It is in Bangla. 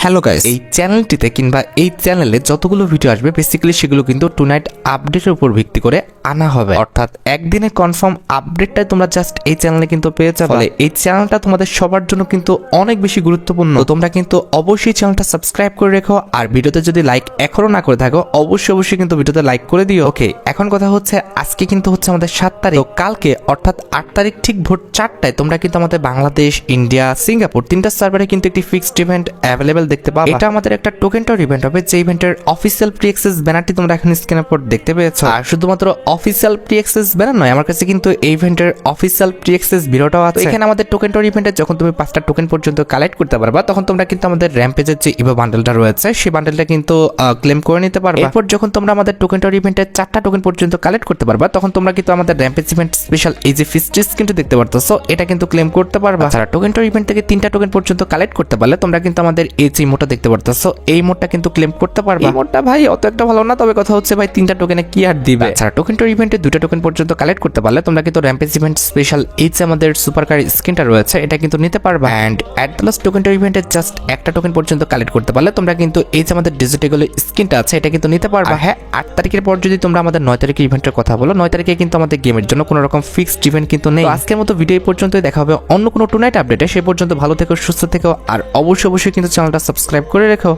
হ্যালো গাইস, এই চ্যানেলটিতে কিংবা এই চ্যানেলে যতগুলো ভিডিও আসবে বেসিক্যালি সেগুলো কিন্তু টুনাইট আপডেটের উপর ভিত্তি করে আনা হবে, অর্থাৎ একদিনে কনফার্ম আপডেটটাই তোমরা জাস্ট এই চ্যানেলে কিন্তু পেয়ে যাবে। ফলে এই চ্যানেলটা তোমাদের সবার জন্য কিন্তু অনেক বেশি গুরুত্বপূর্ণ। তো তোমরা কিন্তু অবশ্যই চ্যানেলটা সাবস্ক্রাইব করে রেখো, আর ভিডিওতে যদি লাইক এখনো না করে থাকো অবশ্যই কিন্তু ভিডিওতে লাইক করে দিও। ওকে, এখন কথা হচ্ছে আজকে কিন্তু হচ্ছে আমাদের 7 তারিখ, তো কালকে অর্থাৎ 8 তারিখ ঠিক ভোর 4টায় তোমরা কিন্তু আমাদের বাংলাদেশ, ইন্ডিয়া, সিঙ্গাপুর তিনটা সার্ভারে কিন্তু একটি ফিক্সড ইভেন্ট অ্যাভেলেবেল দেখতে পাবে। এটা আমাদের একটা টোকেন টাওয়ার ইভেন্ট হবে, যে ইভেন্টের অফিসিয়াল প্রি অ্যাক্সেস ব্যানারটি তোমরা এখন স্ক্রিনের উপর দেখতে পেয়েছো। আর শুধুমাত্র অফিসিয়াল প্রি অ্যাক্সেস ব্যানার নয়, আমার কাছে কিন্তু এই ইভেন্টের অফিসিয়াল প্রি অ্যাক্সেস ভিডিওটাও আছে। এখানে আমাদের টোকেন টাওয়ার ইভেন্টে যখন তুমি 5টা টোকেন পর্যন্ত কালেক্ট করতে পারবা, তখন তোমরা কিন্তু আমাদের র্যাম্পেজের যে ইভো বান্ডেলটা রয়েছে সেই বান্ডেলটা কিন্তু ক্লেম করে নিতে পারবা। এরপর যখন তোমরা আমাদের টোকেন টাওয়ার ইভেন্টে 4টা টোকেন পর্যন্ত কালেক্ট করতে পারবা, তখন তোমরা কিন্তু আমাদের র্যাম্পেজ ইভেন্ট স্পেশাল এই যে ফিস্টিস কিন্তু দেখতে পারতেছো, এটা কিন্তু ক্লেম করতে পারবা। যারা টোকেন টাওয়ার ইভেন্ট থেকে 3টা টোকেন পর্যন্ত কালেক্ট করতে পারলে তোমরা কিন্তু আমাদের এই যে মোডটা দেখতে পারতেছো, এই মোডটা কিন্তু ক্লেম করতে পারবা। এই মোডটা ভাই অত একটা ভালো না, তবে কথা হচ্ছে ভাই 3টা টোকেনে কি আর দিবে। যারা টোকেন টাওয়ার ইভেন্টে 2টা টোকেন পর্যন্ত কালেক্ট করতে পারলে তোমরা কিন্তু র্যাম্পেজ ইভেন্ট স্পেশাল এই যে আমাদের সুপার কার স্কিনটা রয়েছে এটা কিন্তু নিতে পারবা। And at plus token tower ইভেন্টে জাস্ট একটা টোকেন পর্যন্ত কালেক্ট করতে পারলে তোমরা কিন্তু এই যে আমাদের ডিজিটাল স্কিনটা আছে এটা কিন্তু নিতে পারবা। হ্যাঁ, 8 তারিখের পর যদি তোমরা আমাদের 9 তারিখের ইভেন্টের কথা বলো, 9 তারিখে কিন্তু আমাদের গেমের জন্য কোনো রকম ফিক্সড ইভেন্ট কিন্তু নেই। আজকের মতো ভিডিও এই পর্যন্তই, দেখা হবে অন্য কোনো টুনাইট আপডেটে। সে পর্যন্ত ভালো থেকো, সুস্থ থেকো, আর অবশ্যই কিন্তু চ্যানেলটা সাবস্ক্রাইব করে রেখো।